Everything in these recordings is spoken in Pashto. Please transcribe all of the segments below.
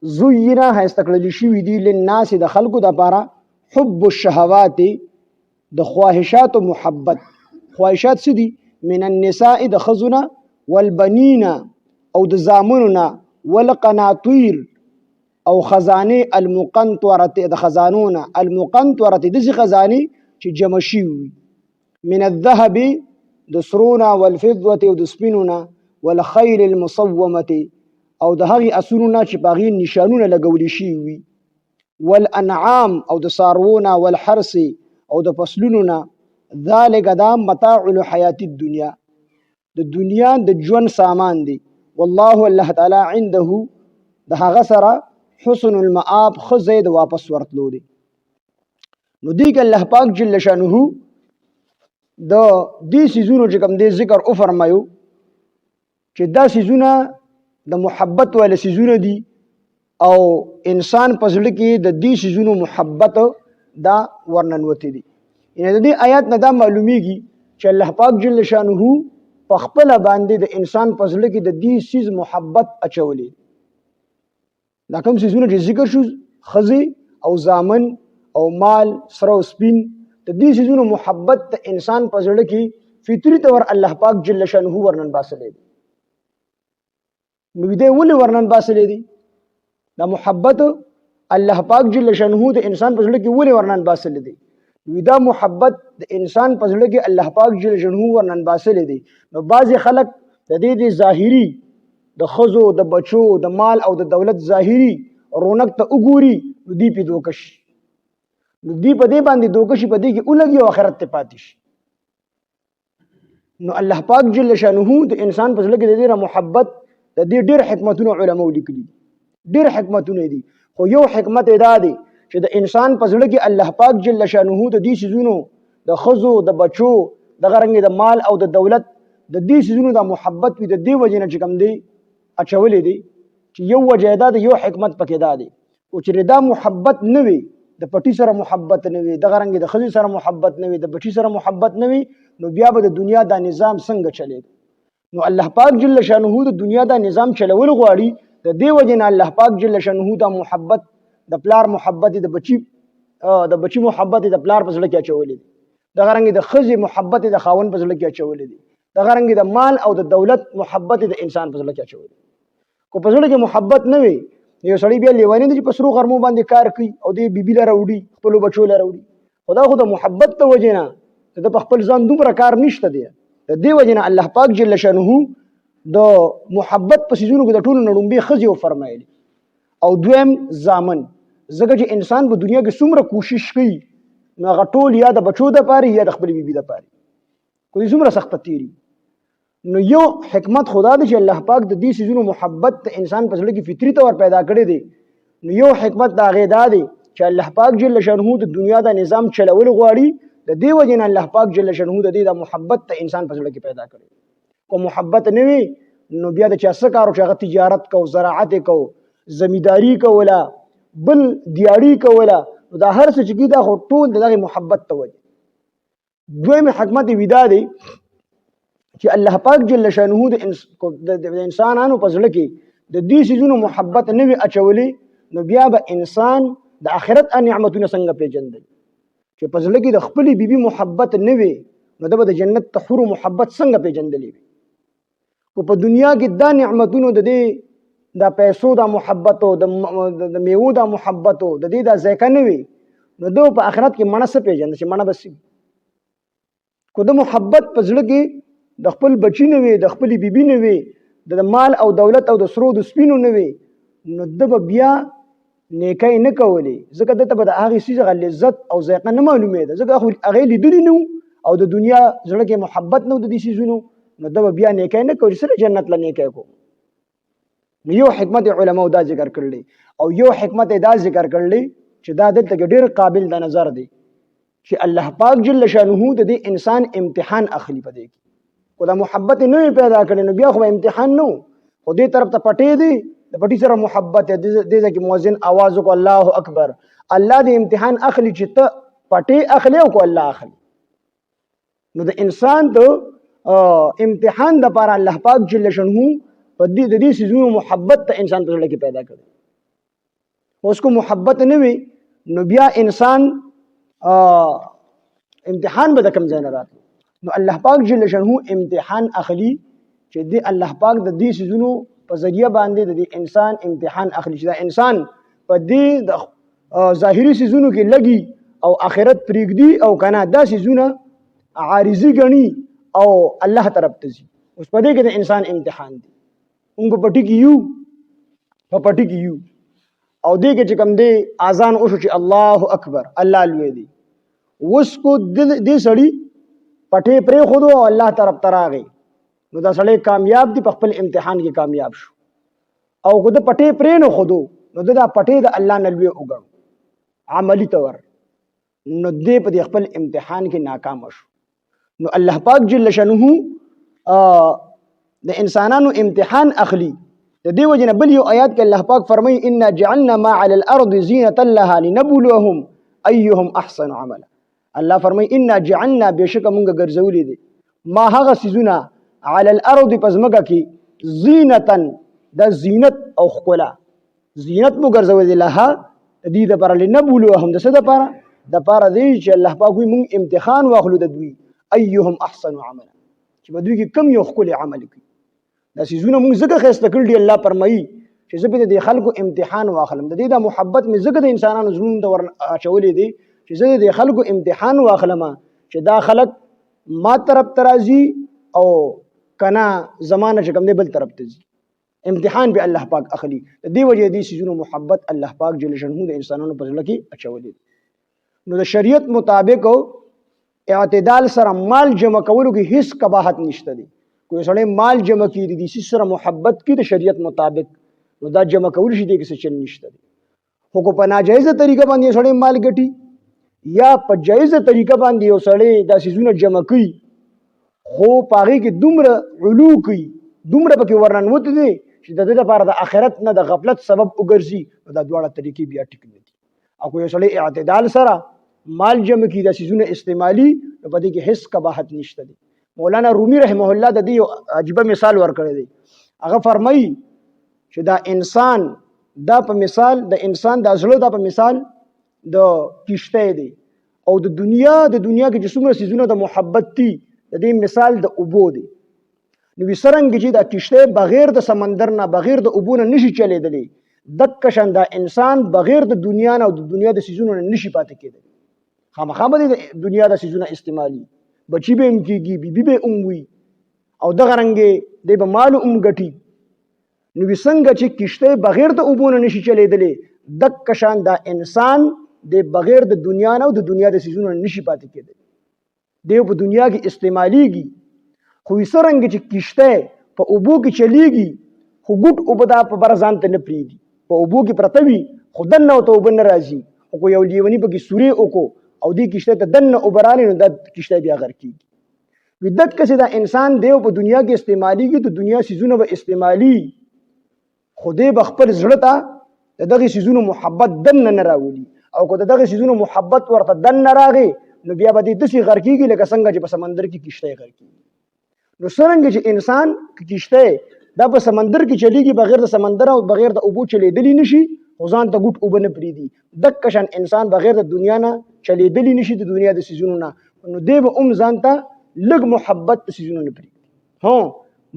زینا هستکړل شوی دی للناس د خلقو د پاره حب الشهوات د خواهشات او محبت. خواهشات څه دي؟ من النساء د خزونه، والبنین او د زامنونه، والقناطیر او خزانه، المقنطره د خزانونه، المقنطره د خزانه چې جمع شوی، من الذهب د سرونا، والفضه او د سپینونه، والخيل المصومه او د هغې اسونونه چې په هغې نشانونه لګولی شوي وي، والانعام او د څاروونه، والحرث او د فصلونو نه. ذلک دا متاع الحیات الدنیا د دنیا د ژوند سامان دی. والله الله تعالی عنده د هغه سره حسن المآب ښه ځای د واپس ورتلو دی. نو دې کې الله پاک جل شانه د دې څیزونو چې کوم دی ذکر وفرمایو چې دا څیزونه د محبت والا څیزونه دي او انسان په زړه کې د دې څیزونو محبت دا ورننوتی دي. یعنې د دې آیات نه دا معلومیږي چې الله پاک جل شانه په خپله باندې د انسان په زړه کې د دې څیز محبت اچولی. دا کوم څیزونه چې ذکر شو، ښځې او زامن او مال، سره او سپین، د دې څیزونو محبت د انسان په زړه کې فطري طور الله پاک جل شانه ورنن باسلی دی. نو دې ولې ورنن باسلی دی؟ دا محبت الله پاک جل شانه د انسان په زړه کې ولې ورنن باسلی دی؟ دا محبت د انسان په زړه کې الله پاک جل شانه ورنن باسلی دی. نو بعضې خلک د دې ظاهري د ښځو، د بچو، د مال او د دولت ظاهري رونق ته وګوري، نو دوی پې دوکه شي، نو دوی په دې باندې دوکه شي، په دې کې ولګي او آخرت ته پاتې شي. نو الله پاک جل شانه د انسان په زړه کې د دې محبت د دې ډېر حکمتونه علماو لیکلي دي، ډېر حکمتونه دي. خو یو حکمت دا دی چې د انسان په زړه کې الله پاک جل شانه د دې څیزونو، د ښځو، د بچو، دغه رنګې د مال او د دولت د دې څیزونو دا محبت وي، د دې وجې نه چې کوم دی اچولی دی. چې یو وجه دا دی، یو حکمت پکې دا دی، او چې دا محبت نه وي، د پټي سره محبت نه وي، دغه رنګې د ښځې سره محبت نه وي، د بچي سره محبت نه وي، نو بیا به د دنیا دا نظام څنګه چلېږي؟ نو الله پاک جل شانه د دنیا دا نظام چلول غواړي. د دې وجې نه الله پاک جل شانه دا محبت، د پلار محبت، د بچي محبت د پلار په زړه کې اچولی دی، دغه رنګې د ښځې محبت د خاوند په زړه کې اچولی دی، دغه رنګې د مال او د دولت محبت د انسان په زړه کې اچولی دی. خو په زړه کې محبت نه وي، یو سړی بیا لیوانی دی چې په سرو غرمو باندې کار کوي او د بیبي له راوړي، خپلو بچو له راوړي، خو دا خو د محبت د وجې نه د په خپل ځان دومره کار نشته دی. د دې وجې نه الله پاک جل شانه د محبت په څیزونو کې د ټولو نه لومبې ښځې وفرمایلي، او دویم زامن. ځکه چې انسان په دنیا کې څومره کوشش کوي، نو هغه ټول یا د بچو دپاره یا د خپلې بیبي دپاره، خو دوی څومره سخته تېري. نو یو حکمت خدا دی چې الله پاک د دې څیزونو محبت د انسان په زړه کې فطري طور پیدا کړی دی. نو یو حکمت د هغې دا دی چې الله پاک جل شانه د دنیا دا نظام چلول غواړي. د دې وجې نه الله پاک جل شانه د دې دا محبت د انسان په زړه کې پیدا کړی. کو محبت نه وي، نو بیا د چا څه کار چې هغه تجارت کو، زراعت کو، زمینداری کوله، بل دیاړي کوله، نو دا هر څه چې کي دا خو ټول د دغې محبت ته وجه. دویم حکمت یې دا دی چې الله پاک جل شانه د انسانانو په زړه کې د دې څیزونو محبت نه وي اچولی، نو بیا به انسان د آخرت نعمتونه څنګه پیژندل؟ چې په زړه کې د خپلې بیبي محبت نه وي، نو ده به د جنت د حورو محبت څنګه پیژندلی وي؟ خو په دنیا کې دا نعمتونو د دې دا پیسو دا محبت او د میوو دا محبت او د دې دا ذایقه نه وي، نو ده په آخرت کې مڼه څه پیژنده چې مڼه به څه؟ خو د محبت په زړه کې د خپل بچي نه وي، د خپلې بیبي نه وي، د مال او دولت او د سرو د سپینو نه وي، نو ده به بیا نیکی نه کولی، ځکه ده ته به د هغې څیز هغه لذت او ذایقه نه معلومېده، ځکه هغې لیدلي نه او د دنیا زړه کې محبت نه و د دې څیزونو، نو ده به بیا نیکی نه کوي، سره جنت له نیکی کو. نو یو حکمت علماو دا ذکر کړلی، او یو حکمت دا ذکر کړلی چې دا دلته کې ډېر قابل د نظر دی چې الله پاک جل شانه د دې انسان امتحان اخلي په دې کې. خو دا محبت نه وي پیدا کړی، نو بیا خو امتحان نه و، خو دې طرف ته پټې دی، د پټي سره محبت دی، دې ځای کې مؤذن آواز وکړو الله اکبر. الله دې امتحان اخلي چې ته پټې اخلي او کو الله اخلي. نو د انسان د امتحان دپاره الله پاک جل شانه په دې د دې څیزونو محبت ته انسان په زړه کې پیدا کړی. اوس کو محبت نه وي نو بیا انسان امتحان به د کوم ځای نه راځي. نو الله پاک جل شانه امتحان اخلي چې دی الله پاک د دې سيزونو په ذریعہ باندې د انسان امتحان اخلي چې دا انسان په دې د ظاهري سيزونو کې لګي او آخرت پریږدي او کنه دا سيزونه عارضی غني او الله طرف ته ځي. اوس په دې کې د انسان امتحان دی. موږ په پټي کې یو او دې کې چې کوم دی اذان وشو چې الله اکبر الله لوی دی. اوس کو دې سړی پټې پرې خودو او الله طرف ته راغی نو دا سړی کامیاب دی، په خپل امتحان کې کامیاب شو. او کو د پټې پرې نه خودو نو دا پټې د الله نه لوی وګڼو عملی تور نو دې په خپل امتحان کې ناکام شو. نو الله پاک جل شانه د انسانانو امتحان اخلي. د دې وجه نه بل یو آیات کې الله پاک فرمایي ان جعلنا ما على الارض زینة لها لنبلوهم ايهم احسن عملا. الله فرمایي ان جعلنا بشک مونږ ګرځولې دي ما هغه سيزونه على الارض پزماګه کې زینة د زینت او خلا زینت مو ګرځولې لها دې د پر لنبلوهم د څه د پر د پر دې چې الله پاک مونږ امتحان واخلو د دوی ايهم احسن عملا چې په دوی کې کم یو خپل عمل کوي. دا سيزونه مونږ زګه خسته کړل دي. الله فرمایي چې زه به د خلکو امتحان واخلم. د دې د محبت مې زګه د انسانانو زړونو ته ور اچولې دي چې زه د خلکو امتحان واخلم چې دا خلک ما طرف ترازي او کنا زمانه چې کوم دی بل طرف ته ځي. امتحان به الله پاک اخلي. د دې وجه دي سيزونو محبت الله پاک جل شانه د انسانانو په ځل کې اچولې. نو د شریعت مطابق اعتدال سره مال جمع کولو کې هیڅ قباحت نشته دی. کوئی سړی مال جمع کړي دي سره محبت کې د شریعت مطابق نو دا جمع کول شي دي کې څه چل نشته دی. خو کو په ناجایزه طریقه باندې سړی مال ګټي یا په جایزه طریقه باندې یو سړی دا سيزونه جمع کوي خو پاره کې دومره علو کوي دومره پکې ورننوت دي چې د دې لپاره د آخرت نه د غفلت سبب وګرځي. دا دواړه طریقې بیا ټیک نه دي. او کوئی سړی اعتدال سره مال جمع کی دا سيزونه استعمالي نو په دې کې هیڅ قباحت نشته دی. مولانا رومي رحمه الله د دې عجیب مثال ورکړی دی. هغه فرمایي چې دا انسان دا په مثال د انسان د زړه دا په مثال د کشته دی او د دنیا کې چې څومره سيزونه د محبت دي د دې مثال د اوبو دی. نو وسرنګ چې دا کشته بغیر د سمندر نه بغیر د اوبو نه نشي چلیدلی دک شان دا انسان بغیر د دنیا نه او د دنیا د سيزونو نه نشي پاتې کېدلی. خامخا به د دنیا د سيزونه استعمالي بچی به ام کیږي بیبي به وي او دغه رنګې د به مال ګټي. نو څنګه چې کشته بغیر د اوبو نه نشي چلیدلی دک شان دا انسان د بغیر د دنیا نه او د دنیا د سيزونو نه نشي پاتې کېدلی. دی په دنیا کې استعماليږي خو څنګه چې کشته په اوبو کې چلیږي خو ګټ اوبه دا په برزان ته نه پریږي په اوبو کې پرته وي خو دنه او ته اوبه نه راځي. خو یو لیونی په کې سوري وکړو او دې کشته ته دنه اوبرانې نو د کشته بیا غر کیږي. ودت کسه دا انسان دیو په دنیا کې استعماليږي ته دنیا سيزونه به استعمالي خوده بخپل زړه ته دغه سيزونو محبت دنه نه راولي او کو دغه سيزونو محبت ورته دنه راغی نو بیا به دې دسي غر کیږي لکه څنګه چې په سمندر کې کشته غر کیږي. نو څنګه چې انسان کشته دا په سمندر کې چلیږي بغیر د سمندر او بغیر د اوبو چلیدلی نشي ځان ته ګټ اوبه نه پریدي دک شان انسان بغیر د دنیا نه چلیدلی نشي د دنیا د سيزونو نه نو دی به ځان ته لګ محبت د سيزونو نه پریدي. هو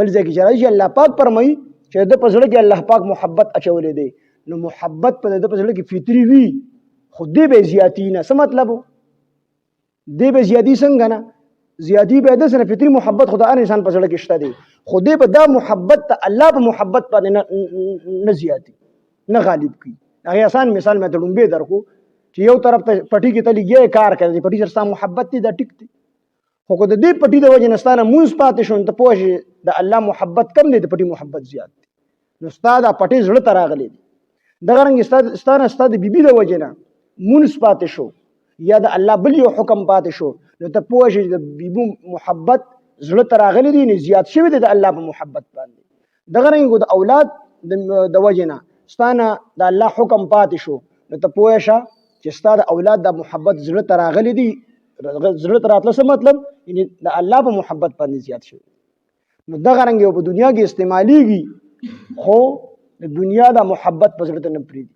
بل ځکه چې راځي الله پاک فرمایي چې د پزړه کې الله پاک محبت اچولې دی نو محبت په د پزړه کې فطري وي خو دی به زیاتی نه. څه مطلب دی به زیاتی څنګه نه زیاتی به د سره فطري محبت خدای انسان په پزړه کې شته دی خو دی به دا محبت ته الله په محبت باندې نه زیاتی نه غالب کی. هغه آسان مثال مې ته ډومبه درکو چې یو طرف ته پټي کې تلګي کار کوي پټي سره محبت دي دا ټیک دي خو کو د دې پټي د وجه نستانه مونږ پاتې شون ته پوه د الله محبت کم دی د پټي محبت زیات دی. نو استاد پټي زړه ته راغلي دغه رنګ استاد بیبي د وجه نه مونږ پاتې شو یا د الله بل یو حکم پاتې شو نو ته پوه د بیبو محبت زړه ته راغلي دي نه زیات شوی دی د الله په محبت باندې. دغه رنګ د اولاد د وجه نه ستانه د الله حکم پاتې شو نو ته پوه شه چې ستاسو اولاد د محبت زړه ته راغلي دي زړه ته راتله څه مطلب یعنی د الله په محبت باندې زیات شوی. نو دغه رنګ په دنیا کې استعماليږي خو د دنیا د محبت په زړه ته نه پریږدي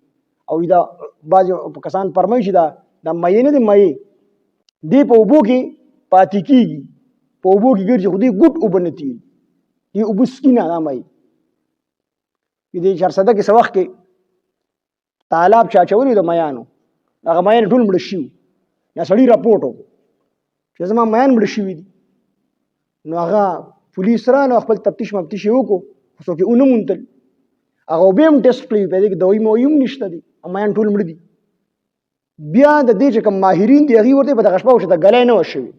او دا بعض کسان فرمایي چې دا مې نه دی مې دی په اوبو کې پاتې کیږي په اوبو کې ګرځي خو دې ګوټ اوبه نه تېري دې اوبه سکینه دا مې دې چارسده کې څه وخت کې تالاب چا چولې د میانو هغه میان ټول مړه شي یا سړی راپورټ وکړو چې زما میان مړه شوي دي نو هغه پولیس رانو خپل تفتیش مفتیش یې وکړو خو څوک یې ونه موندل هغه اوبه هم ټیسټ کړي په دې کې دوایي موایي هم نشته دي میان ټول مړه دي بیا د دې چې کوم ماهرین دي هغې ورته په دغه شپه ورته ګلی نه وه شوي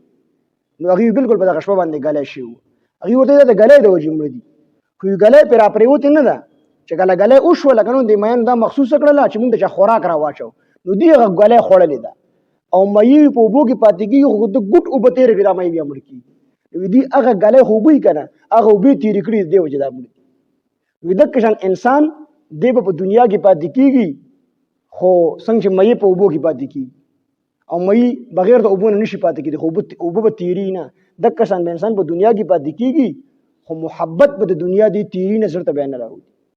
نو هغوی بالکل په دغه شپه باندې ګلی شوي وو هغوی ورته د ګلی د وجې مړه دي خو ګلی پرې راپرېوتې نه ده چې کله ګلی وشوله که نو د میانو دا مخصوصه کړله چې موږ د چا خوراک را واچو نو دې هغه ګلی خوړلې ده او مې په اوبو کې پاتې کېږي خو د ګوټ اوبه تېرې کړي دا مې بیا مړ کېږي نو دې هغه ګلی خو اوبه یې که نه هغه اوبه یې تېرې کړي دې وجې دا مړ کېږي نو دغه شان انسان دی به په دنیا کې پاتې کېږي خو څنګه چې مې په اوبو کې پاتې کېږي او مې بغیر د اوبو نه نشي پاتې کېږي خو اوبه به تېري نه دغه شان به انسان په دنیا کې پاتې کېږي خو محبت به د دنیا دې تېري نه زړه ته بیا نه راوړي